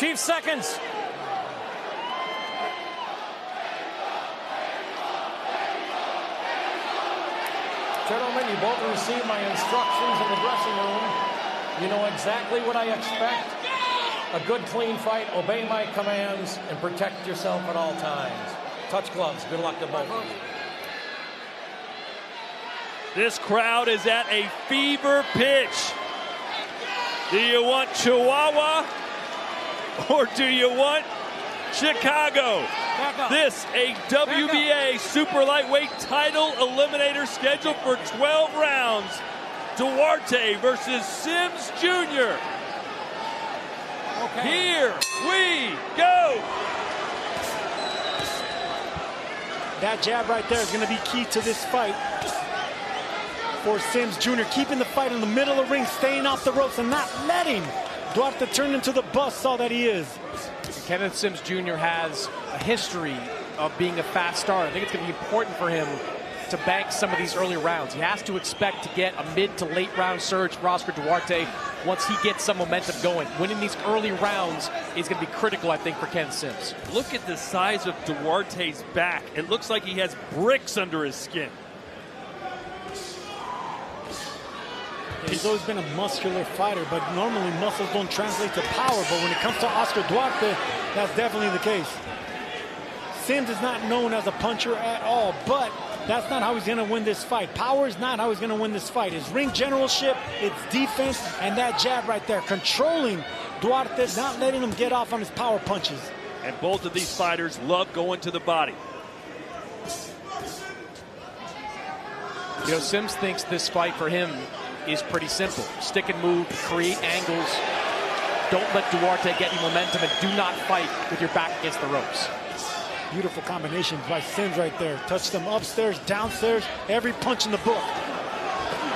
Chief seconds. Gentlemen, you both received my instructions in the dressing room. You know exactly what I expect. A good, clean fight, obey my commands, and protect yourself at all times. Touch gloves. Good luck to both of you. This crowd is at a fever pitch. Do you want Chihuahua or do you want Chicago? This, a WBA super lightweight title eliminator scheduled for 12 rounds. Duarte versus Sims Jr. Okay. Here we go. That jab right there is going to be key to this fight for Sims Jr. Keeping the fight in the middle of the ring, staying off the ropes, and not letting Duarte turn into the buzzsaw that he is. Kenneth Sims Jr. has a history of being a fast starter. I think it's going to be important for him to bank some of these early rounds. He has to expect to get a mid to late round surge for Oscar Duarte once he gets some momentum going. Winning these early rounds is going to be critical, I think, for Ken Sims. Look at the size of Duarte's back. It looks like he has bricks under his skin. He's always been a muscular fighter, but normally muscles don't translate to power. But when it comes to Oscar Duarte, that's definitely the case. Sims is not known as a puncher at all, but that's not how he's going to win this fight. Power is not how he's going to win this fight. His ring generalship, it's defense, and that jab right there, controlling Duarte, not letting him get off on his power punches. And both of these fighters love going to the body. You know, Sims thinks this fight for him is pretty simple. Stick and move, create angles. Don't let Duarte get you momentum, and do not fight with your back against the ropes. Beautiful combination by Sims right there. Touch them upstairs, downstairs, every punch in the book.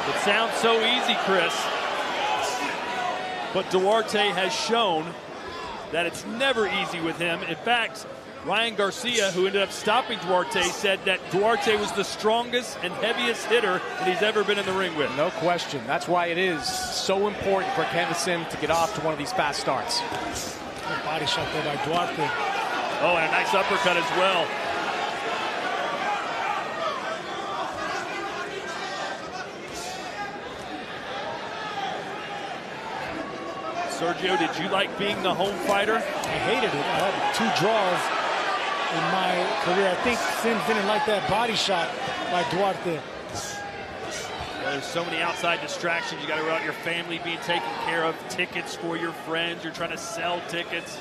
It sounds so easy, Chris. But Duarte has shown that it's never easy with him. In fact, Ryan Garcia, who ended up stopping Duarte, said that Duarte was the strongest and heaviest hitter that he's ever been in the ring with. No question. That's why it is so important for Kenneth Sims to get off to one of these fast starts. Good body shot there by Duarte. Oh, and a nice uppercut as well. Sergio, did you like being the home fighter? I hated it. I had 2 draws in my career. I think Sims didn't like that body shot by Duarte. Well, there's so many outside distractions. You got to worry about your family being taken care of, tickets for your friends. You're trying to sell tickets.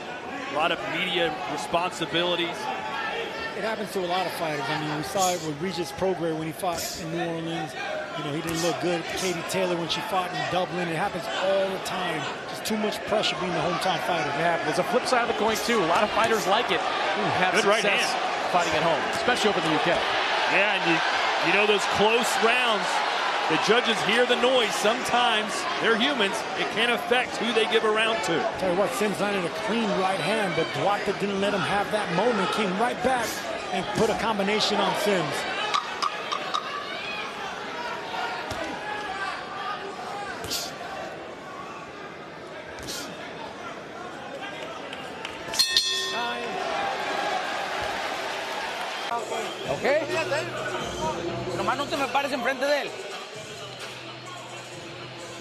A lot of media responsibilities. It happens to a lot of fighters. I mean, we saw it with Regis Prograis when he fought in New Orleans. You know, he didn't look good. Katie Taylor when she fought in Dublin. It happens all the time. Just too much pressure being the hometown fighter. Yeah, there's a flip side of the coin, too. A lot of fighters like it who have good success right hand. fighting at home, especially over in the UK. Yeah, and you know those close rounds, the judges hear the noise. Sometimes they're humans. It can affect who they give a round to. Tell you what, Sims landed a clean right hand, but Duarte didn't let him have that moment. Came right back and put a combination on Sims. Okay. Nomás no te me pares enfrente de él.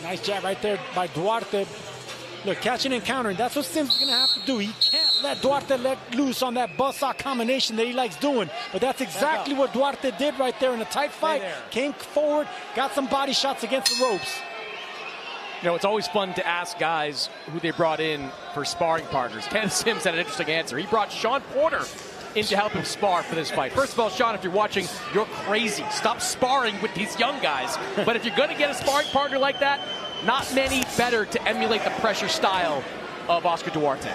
Nice jab right there by Duarte. Look, catching and countering. That's what Sims is going to have to do. He can't let Duarte let loose on that buzzsaw combination that he likes doing. But that's exactly what Duarte did right there in a tight fight. Came forward, got some body shots against the ropes. You know, it's always fun to ask guys who they brought in for sparring partners. Ken Sims had an interesting answer. He brought Sean Porter in to help him spar for this fight. First of all, Sean, if you're watching, you're crazy. Stop sparring with these young guys. But if you're going to get a sparring partner like that, not many better to emulate the pressure style of Oscar Duarte.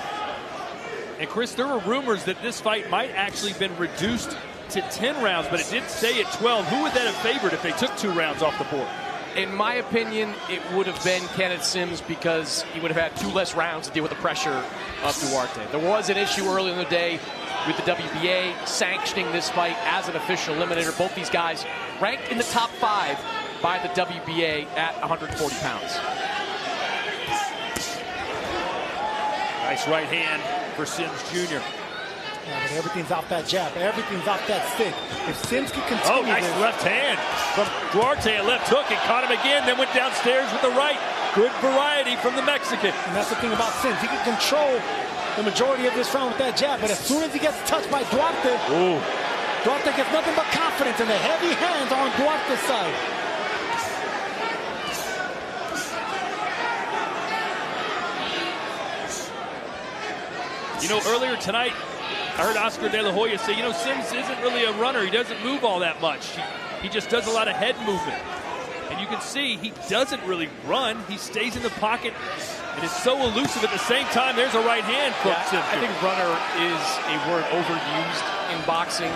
And Chris, there were rumors that this fight might actually been reduced to 10 rounds, but it did stay at 12. Who would that have favored if they took 2 rounds off the board? In my opinion, it would have been Kenneth Sims because he would have had 2 less rounds to deal with the pressure of Duarte. There was an issue earlier in the day with the WBA sanctioning this fight as an official eliminator. Both these guys ranked in the top 5 by the WBA at 140 pounds. Nice right hand for Sims Jr. Yeah, but everything's off that jab. Everything's off that stick. If Sims can continue nice this, left hand from Duarte. A left hook and caught him again, then went downstairs with the right. Good variety from the Mexican. and that's the thing about Sims. He can control the majority of this round with that jab, but as soon as he gets touched by Duarte, Duarte gets nothing but confidence, and the heavy hands are on Duarte's side. You know, earlier tonight, I heard Oscar De La Hoya say, you know, Sims isn't really a runner. He doesn't move all that much. He just does a lot of head movement. And you can see he doesn't really run. He stays in the pocket, and it's so elusive. At the same time, there's a right hand from Sims. I think runner is a word overused in boxing.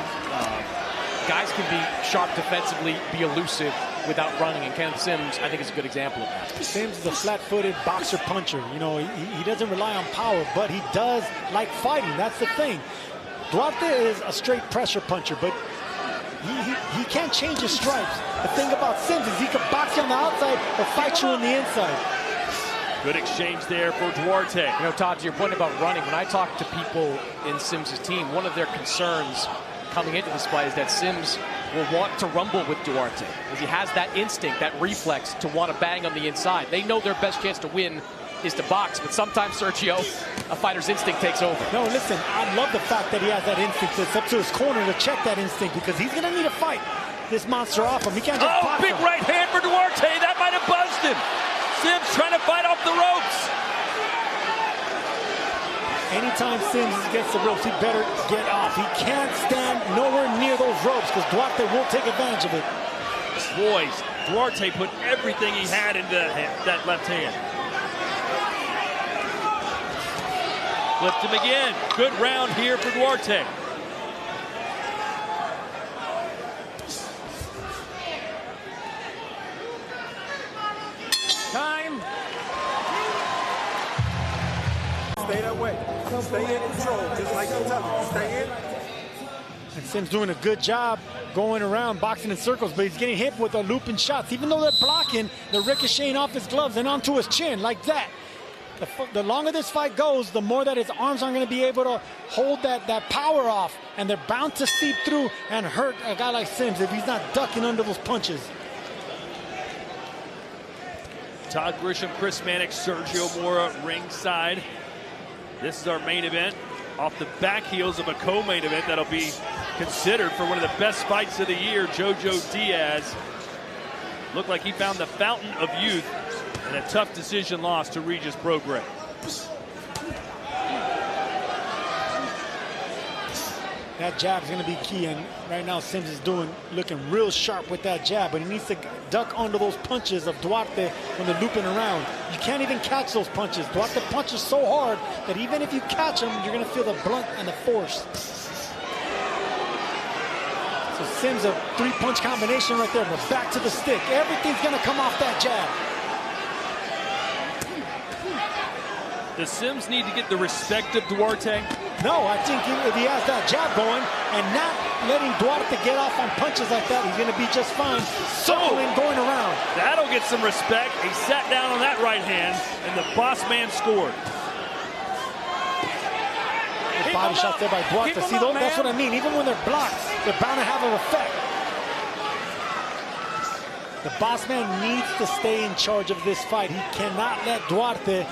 Guys can be sharp defensively, be elusive without running, and Kenneth Sims, I think, is a good example of that. Sims is a flat-footed boxer-puncher. You know, he doesn't rely on power, but he does like fighting. That's the thing. Duarte is a straight pressure puncher, but he can't change his stripes. The thing about Sims is he can box you on the outside or fight you on the inside. Good exchange there for Duarte. You know, Todd, to your point about running, when I talk to people in Sims' team, one of their concerns coming into this fight is that Sims will want to rumble with Duarte, because he has that instinct, that reflex to want to bang on the inside. They know their best chance to win is to box, but sometimes, Sergio, a fighter's instinct takes over. No, listen, I love the fact that he has that instinct. It's up to his corner to check that instinct, because he's going to need to fight this monster off him. He can't just box Big him. right hand for Duarte. That might have buzzed him. Sims trying to fight off the ropes. Anytime Sims gets the ropes, he better get off. He can't stand nowhere near those ropes, because Duarte will take advantage of it. Boys, Duarte put everything he had into that left hand. Flipped him again. Good round here for Duarte. Time. Stay that way. Stay in control, just like you tell him. Stay in. And Sims doing a good job going around, boxing in circles, but he's getting hit with the looping shots. Even though they're blocking, they're ricocheting off his gloves and onto his chin like that. The longer this fight goes, the more that his arms aren't going to be able to hold that power off, and they're bound to seep through and hurt a guy like Sims if he's not ducking under those punches. Todd Grisham, Chris Mannix, Sergio Mora ringside. This is our main event, off the back heels of a co-main event that'll be considered for one of the best fights of the year. Jojo Diaz looked like he found the fountain of youth, and a tough decision loss to Regis Prograis. That jab is going to be key, and right now Sims is looking real sharp with that jab, but he needs to duck under those punches of Duarte when they're looping around. You can't even catch those punches. Duarte punches so hard that even if you catch them, you're going to feel the blunt and the force. So Sims, a three-punch combination right there, but back to the stick. Everything's going to come off that jab. Does Sims need to get the respect of Duarte? No, I think if he has that jab going and not letting Duarte get off on punches like that, he's going to be just fine circling, going around. That'll get some respect. He sat down on that right hand, and the boss man scored. Body shots there by Duarte. See, that's what I mean. Even when they're blocked, they're bound to have an effect. The boss man needs to stay in charge of this fight. He cannot let Duarte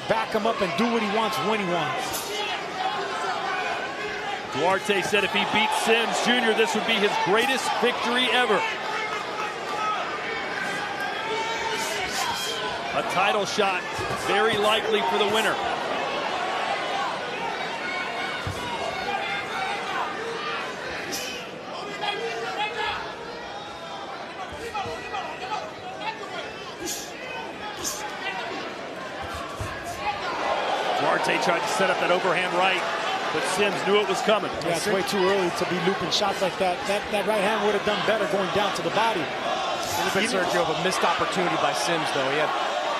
back him up and do what he wants when he wants. Duarte said if he beats Sims Jr., this would be his greatest victory ever. A title shot, very likely for the winner. Duarte tried to set up that overhand right, but Sims knew it was coming. Yeah, it's way too early to be looping shots like that. That right hand would have done better going down to the body. A little bit, Sergio, of a missed opportunity by Sims, though. He had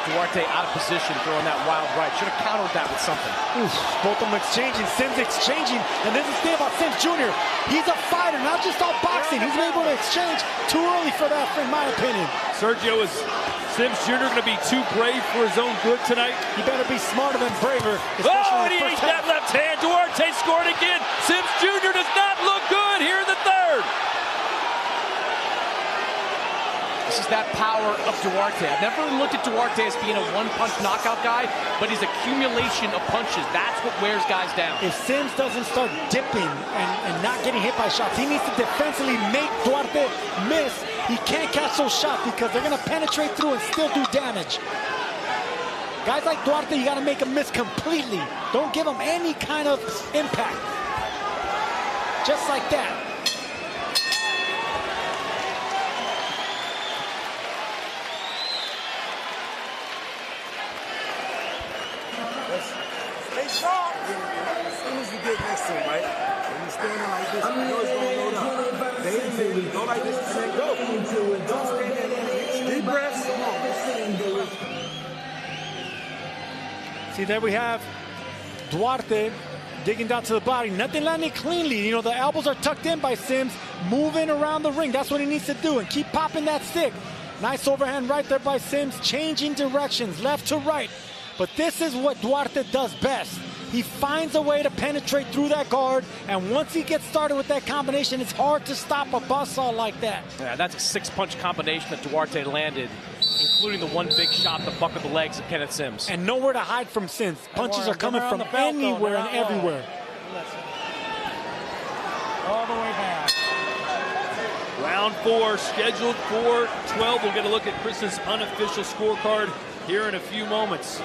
Duarte out of position, throwing that wild right. Should have countered that with something. Oof, both of them exchanging, Sims exchanging, and this is the thing about Sims Jr. He's a fighter, not just all boxing. He's been able to exchange too early for that, in my opinion. Sergio, is Sims Jr. going to be too brave for his own good tonight? He better be smarter than braver. Oh, and he ate that left hand. Duarte scored again. Sims Jr. does not look good here in the third. This is that power of Duarte. I've never really looked at Duarte as being a one-punch knockout guy, but his accumulation of punches, that's what wears guys down. If Sims doesn't start dipping and not getting hit by shots, he needs to defensively make Duarte miss. He can't catch those shots because they're going to penetrate through and still do damage. Guys like Duarte, you got to make him miss completely. Don't give him any kind of impact. Just like that. Stay sharp. As soon as you get next to him, right? When you're standing like this, you know it's going to load up. They go like this and then go. Don't stand there. Deep breaths. Come on. See, there we have Duarte digging down to the body. Nothing landing cleanly. You know, the elbows are tucked in by Sims, moving around the ring. That's what he needs to do, and keep popping that stick. Nice overhand right there by Sims, changing directions, left to right. But this is what Duarte does best. He finds a way to penetrate through that guard, and once he gets started with that combination, it's hard to stop a buzzsaw like that. Yeah, that's a six-punch combination that Duarte landed, including the one big shot, the buck of the legs of Kenneth Sims. And nowhere to hide from Sims. Punches are coming from anywhere and everywhere. All the way back. Round 4 scheduled for 12. We'll get a look at Chris's unofficial scorecard here in a few moments.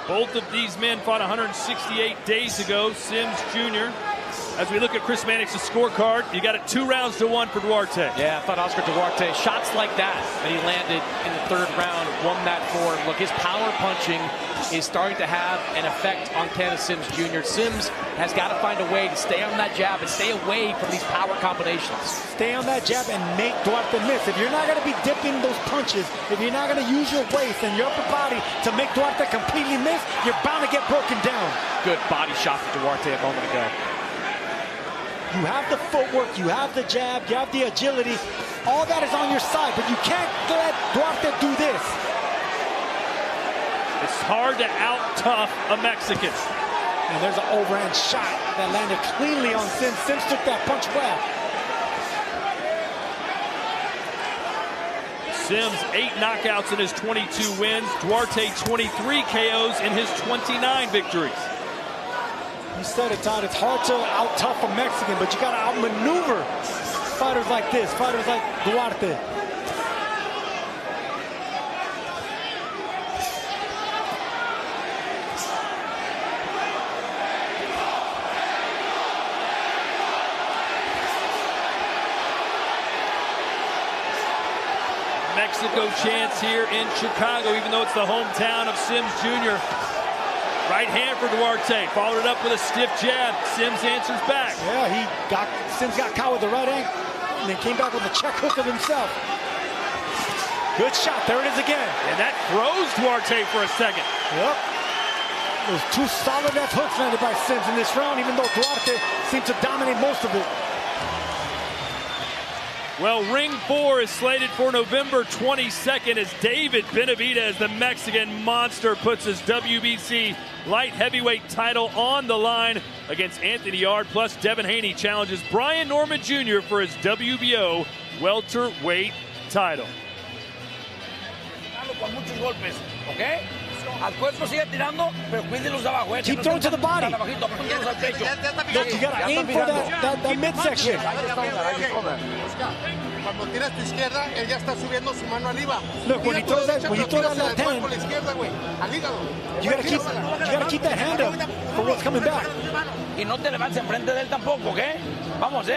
Both of these men fought 168 days ago. Sims Jr. As we look at Chris Mannix's scorecard, you got it 2-1 for Duarte. Yeah, I thought Oscar Duarte, shots like that he landed in the third round, won that for him. Look, his power punching is starting to have an effect on Kenneth Sims Jr. Sims has got to find a way to stay on that jab and stay away from these power combinations. Stay on that jab and make Duarte miss. If you're not going to be dipping those punches, if you're not going to use your waist and your upper body to make Duarte completely miss, you're bound to get broken down. Good body shot for Duarte a moment ago. You have the footwork, you have the jab, you have the agility. All that is on your side, but you can't let Duarte do this. It's hard to out-tough a Mexican. And there's an overhand shot that landed cleanly on Sims. Sims took that punch well. Sims 8 knockouts in his 22 wins. Duarte 23 KOs in his 29 victories. You said it, Todd. It's hard to out-tough a Mexican, but you got to outmaneuver fighters like this, fighters like Duarte. Mexico chants here in Chicago, even though it's the hometown of Sims Jr. Right hand for Duarte, followed it up with a stiff jab. Sims answers back. Yeah, Sims got caught with the right hand and then came back with a check hook of himself. Good shot, there it is again. And that throws Duarte for a second. Yep. Those two solid left hooks landed by Sims in this round, even though Duarte seemed to dominate most of it. Well, Ring 4 is slated for November 22nd as David Benavidez, the Mexican monster, puts his WBC light heavyweight title on the line against Anthony Yard. Plus, Devin Haney challenges Brian Norman Jr. for his WBO welterweight title. Keep throwing to the body. Look, you got to aim for that midsection. Look, when he throws that left hand, you got to keep that hand up for what's coming back. Y no te levantes enfrente de él tampoco, ¿ok? Vamos,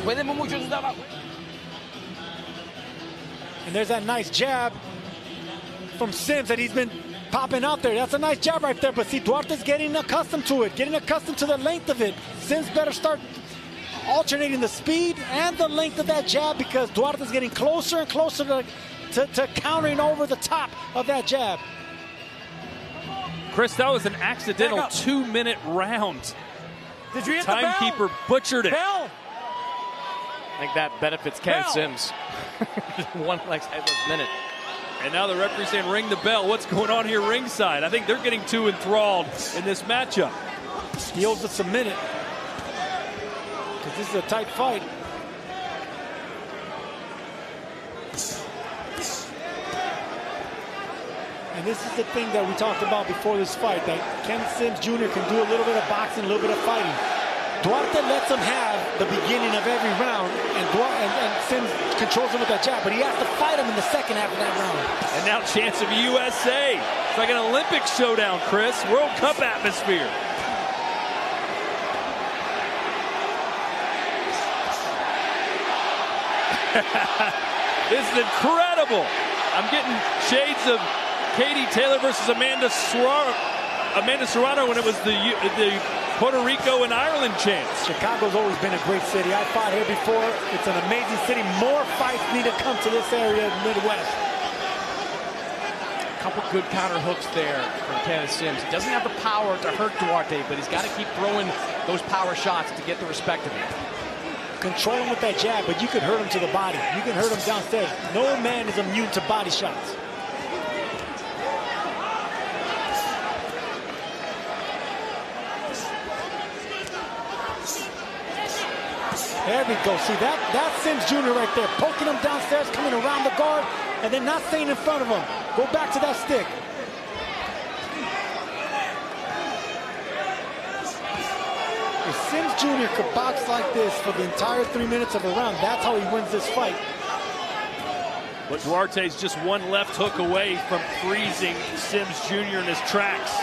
Cuídeme mucho sus abajo. And there's that nice jab from Sims that he's been popping out there. That's a nice jab right there, but see, Duarte's getting accustomed to it, getting accustomed to the length of it. Sims better start alternating the speed and the length of that jab because Duarte's getting closer and closer to countering over the top of that jab. Chris, that was an accidental 2-minute round. Did you hit the bell? Timekeeper butchered it. Bell? I think that benefits Kenneth Sims. One less minute. And now the referee's saying ring the bell. What's going on here ringside? I think they're getting too enthralled in this matchup. He owes us a minute because this is a tight fight. And this is the thing that we talked about before this fight, that Kenneth Sims Jr. can do a little bit of boxing, a little bit of fighting. Duarte lets him have the beginning of every round, and Sims controls him with that jab, but he has to fight him in the second half of that round. And now chance of USA. It's like an Olympic showdown, Chris. World Cup atmosphere. This is incredible. I'm getting shades of Katie Taylor versus Amanda Serrano when it was the Puerto Rico and Ireland chance. Chicago's always been a great city. I fought here before. It's an amazing city. More fights need to come to this area of the Midwest. A couple good counter hooks there from Kenneth Sims. He doesn't have the power to hurt Duarte, but he's got to keep throwing those power shots to get the respect of him. Control him with that jab, but you can hurt him to the body. You can hurt him downstairs. No man is immune to body shots. There we go. See, that's Sims Jr. right there, poking him downstairs, coming around the guard, and then not staying in front of him. Go back to that stick. If Sims Jr. could box like this for the entire 3 minutes of a round, that's how he wins this fight. But Duarte's just one left hook away from freezing Sims Jr. in his tracks.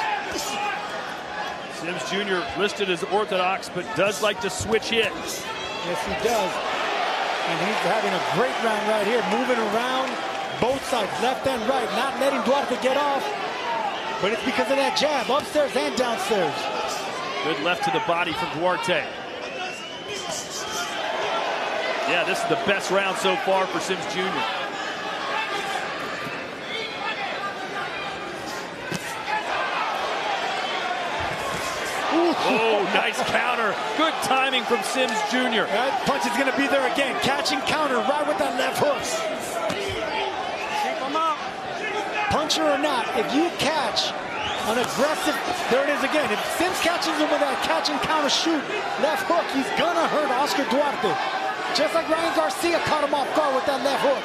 Sims Jr. listed as orthodox, but does like to switch hits. Yes, he does. And he's having a great round right here, moving around both sides, left and right, not letting Duarte get off. But it's because of that jab, upstairs and downstairs. Good left to the body from Duarte. Yeah, this is the best round so far for Sims Jr. Oh, nice counter. Good timing from Sims Jr. That punch is going to be there again. Catch and counter right with that left hook. Keep him up. Puncher or not, if you catch an aggressive, there it is again. If Sims catches him with that catch and counter shoot left hook, he's going to hurt Oscar Duarte. Just like Ryan Garcia caught him off guard with that left hook.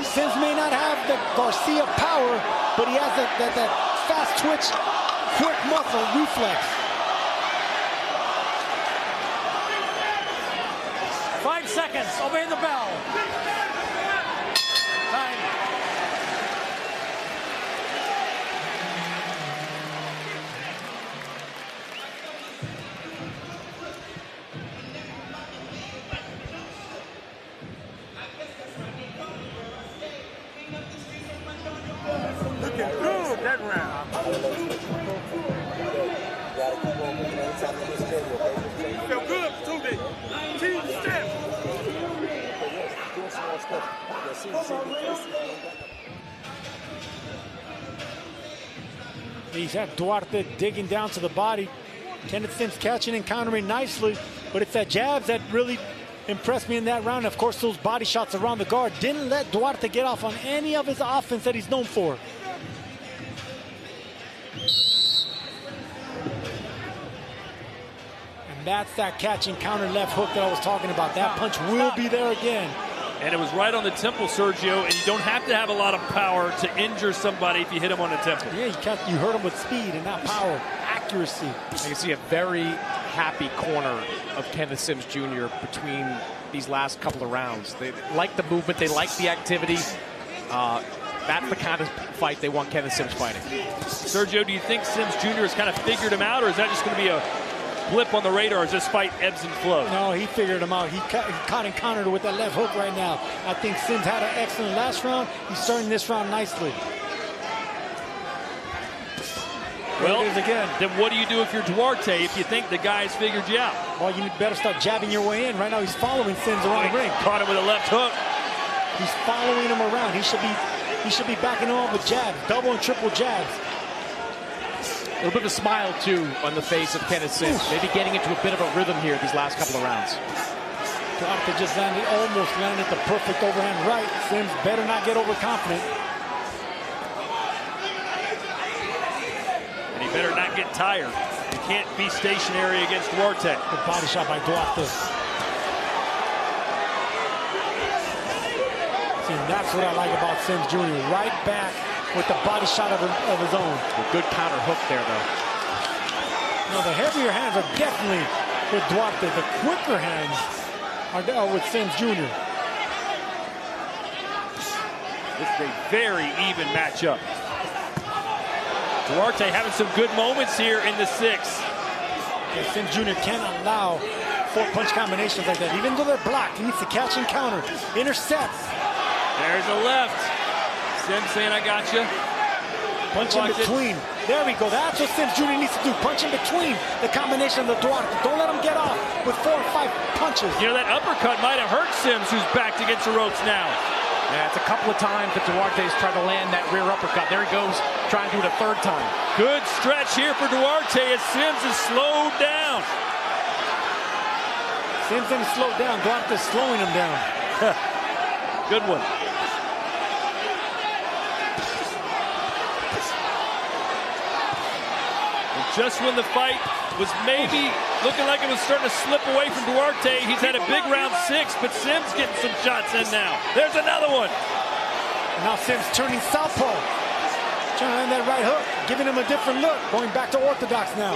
Sims may not have the Garcia power, but he has that fast twitch, quick muscle reflex. 5 seconds. Obey the bell. Time. Looking good that round. Feel good too, baby. Team step. He's had Duarte digging down to the body. Kenneth Sims catching and countering nicely, but it's that jabs that really impressed me in that round. Of course, those body shots around the guard didn't let Duarte get off on any of his offense that he's known for. And that's that catch and counter left hook that I was talking about. That punch will be there again. And it was right on the temple, Sergio, and you don't have to have a lot of power to injure somebody if you hit him on the temple. Yeah, you hurt him with speed and not power, accuracy. I can see a very happy corner of Kenneth Sims Jr. between these last couple of rounds. They like the movement, they like the activity. That's the kind of fight they want Kenneth Sims fighting. Sergio, do you think Sims Jr. has kind of figured him out, or is that just going to be a blip on the radar as this fight ebbs and flows? No, he figured him out. He caught and countered with that left hook right now. I think Sims had an excellent last round. He's starting this round nicely. Well, it is again. Then what do you do if you're Duarte if you think the guy's figured you out? Well, you better start jabbing your way in. Right now, he's following Sims around the ring. Caught him with a left hook. He's following him around. He should be backing him up with jabs, double and triple jabs. A little bit of a smile, too, on the face of Kenneth Sims. Maybe getting into a bit of a rhythm here these last couple of rounds. Duarte just almost landed the perfect overhand right. Sims better not get overconfident. And he better not get tired. He can't be stationary against Duarte. Good body shot by Duarte. See, that's what I like about Sims Jr. Right back with the body shot of his own. A good counter hook there, though. Now, the heavier hands are definitely with Duarte. The quicker hands are with Sims Jr. This is a very even matchup. Duarte having some good moments here in the 6th. Yeah, Sims Jr. can't allow 4-punch combinations like that. Even though they're blocked, he needs to catch and counter. Intercepts. There's a left. Sims saying, I got you. Punch in between. There we go. That's what Sims Jr. needs to do. Punch in between the combination of the Duarte. Don't let him get off with 4 or 5 punches. You know, that uppercut might have hurt Sims, who's backed against the ropes now. Yeah, it's a couple of times that Duarte's tried to land that rear uppercut. There he goes, trying to do it a 3rd time. Good stretch here for Duarte as Sims is slowed down. Sims didn't slow down. Duarte's slowing him down. Good one. Just when the fight was maybe looking like it was starting to slip away from Duarte, he's had a big round 6, but Sims getting some shots in now. There's another one. And now Sims turning southpaw. Trying to land that right hook, giving him a different look. Going back to orthodox now.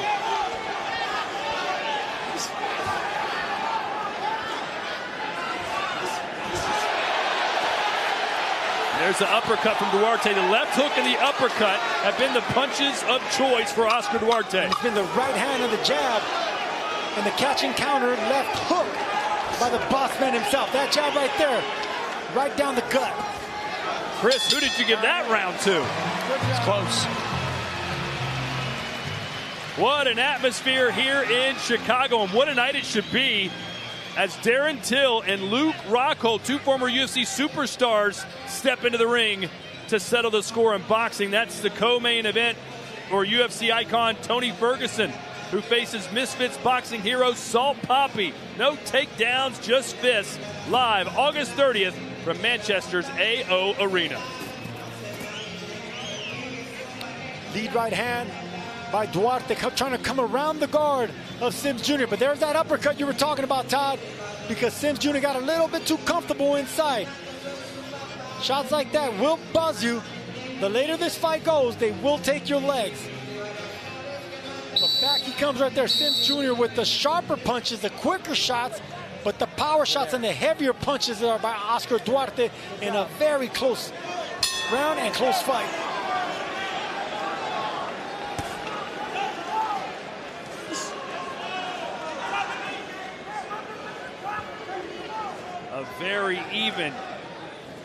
There's the uppercut from Duarte. The left hook and the uppercut have been the punches of choice for Oscar Duarte. And it's been the right hand of the jab and the catch and counter left hook by the boss man himself. That jab right there, right down the gut. Chris, who did you give that round to? It's close. What an atmosphere here in Chicago, and what a night it should be as Darren Till and Luke Rockhold, 2 former UFC superstars, step into the ring to settle the score in boxing. That's the co-main event for UFC icon Tony Ferguson, who faces Misfits boxing hero Salt Poppy. No takedowns, just fists. Live August 30th from Manchester's AO Arena. Lead right hand by Duarte, trying to come around the guard of Sims Jr. But there's that uppercut you were talking about, Todd, because Sims Jr. got a little bit too comfortable inside. Shots like that will buzz you. The later this fight goes, they will take your legs. But back he comes right there. Sims Jr. with the sharper punches, the quicker shots, but the power shots and the heavier punches are by Oscar Duarte in a very close round and close fight. A very even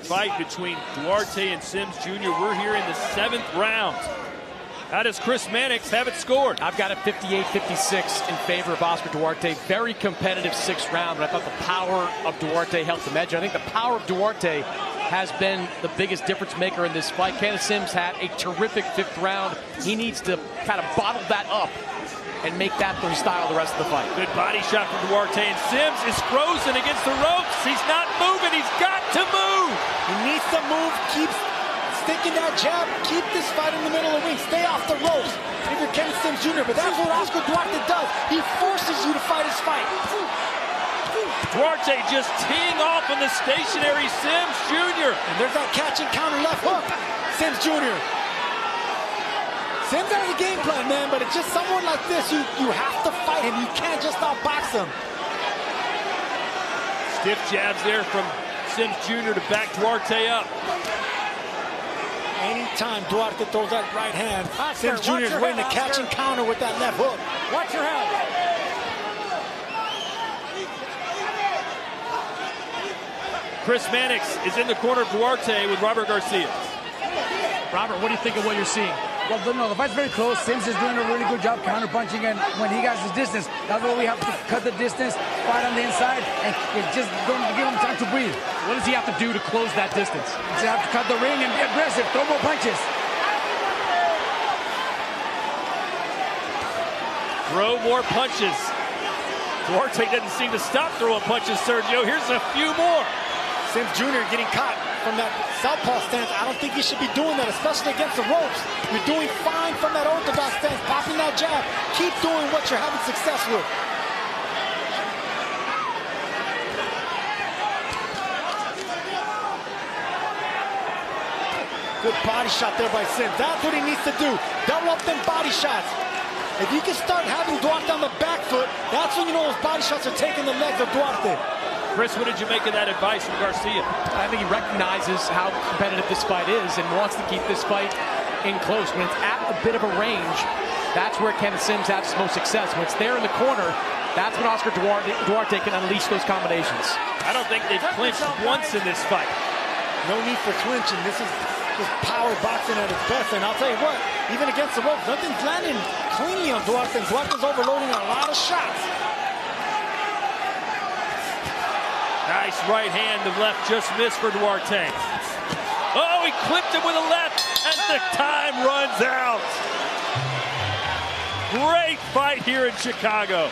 fight between Duarte and Sims Jr. We're here in the 7th round. How does Chris Mannix have it scored? I've got it 58-56 in favor of Oscar Duarte. Very competitive 6th round, but I thought the power of Duarte helped him edge. I think the power of Duarte has been the biggest difference maker in this fight. Kenneth Sims had a terrific 5th round. He needs to kind of bottle that up and make that the style the rest of the fight. Good body shot from Duarte, and Sims is frozen against the ropes. He's not moving. He's got to move. He needs to move. Keep sticking that jab. Keep this fight in the middle of the ring. Stay off the ropes if you're Kenneth Sims Jr. But that's what Oscar Duarte does. He forces you to fight his fight. Duarte just teeing off on the stationary Sims Jr. And there's that catch and counter left hook. Sims Jr. Sims has a game plan, man, but it's just someone like this, you have to fight him. You can't just outbox him. Stiff jabs there from Sims Jr. to back Duarte up. Anytime Duarte throws that right hand, Sims Jr. is waiting to catch and counter with that left hook. Watch your head. Chris Mannix is in the corner of Duarte with Robert Garcia. Robert, what do you think of what you're seeing? Well, no, the fight's very close. Sims is doing a really good job counter-punching, and when he got his distance, that's why we have to cut the distance, fight on the inside, and just don't give him time to breathe. What does he have to do to close that distance? You have to cut the ring and be aggressive, throw more punches. Throw more punches. Duarte doesn't seem to stop throwing punches, Sergio. Here's a few more. Sims Jr. getting caught from that southpaw stance. I don't think he should be doing that, especially against the ropes. You're doing fine from that orthodox stance, popping that jab. Keep doing what you're having success with. Good body shot there by Sims. That's what he needs to do. Double up them body shots. If you can start having Duarte on the back foot, that's when you know those body shots are taking the legs of Duarte. Chris, what did you make of that advice from Garcia? I think he recognizes how competitive this fight is and wants to keep this fight in close. When it's at a bit of a range, that's where Kenneth Sims has his most success. When it's there in the corner, that's when Oscar Duarte can unleash those combinations. I don't think they've clinched once in this fight. No need for clinching. This is just power boxing at its best. And I'll tell you what, even against the ropes, nothing's landing cleanly on Duarte. Duarte's overloading a lot of shots. Nice right hand. The left just missed for Duarte. Oh, he clipped him with a left, and the time runs out. Great fight here in Chicago.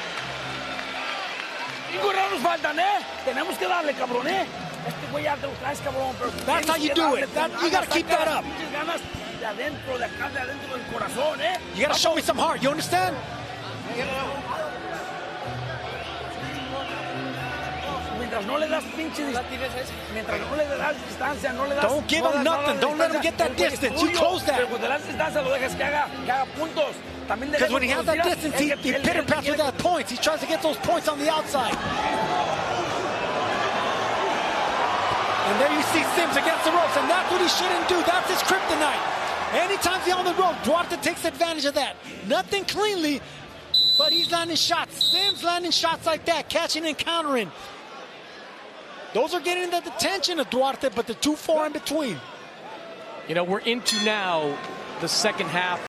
5 rounds faltan, ¿eh? Tenemos que darle, cabrón, ¿eh? Este güey ya te lo traes, cabrón. That's how you do it. You got to keep that up. Ganas de adentro, de acá, de adentro del corazón, ¿eh? You got to show me some heart. You understand? Mientras no le das pinche mientras no le das distancia, no le das. Don't give him nothing. Don't let him get that distance. You close that. Pero cuando le das distancia, lo dejas que haga puntos. Because when he has that distance, he pitter-pats with that points. He tries to get those points on the outside. And there you see Sims against the ropes, and that's what he shouldn't do. That's his kryptonite. Anytime he's on the rope, Duarte takes advantage of that. Nothing cleanly, but he's landing shots. Sims landing shots like that, catching and countering. Those are getting the attention of Duarte, but the 2-4 in between. You know, we're into now the second half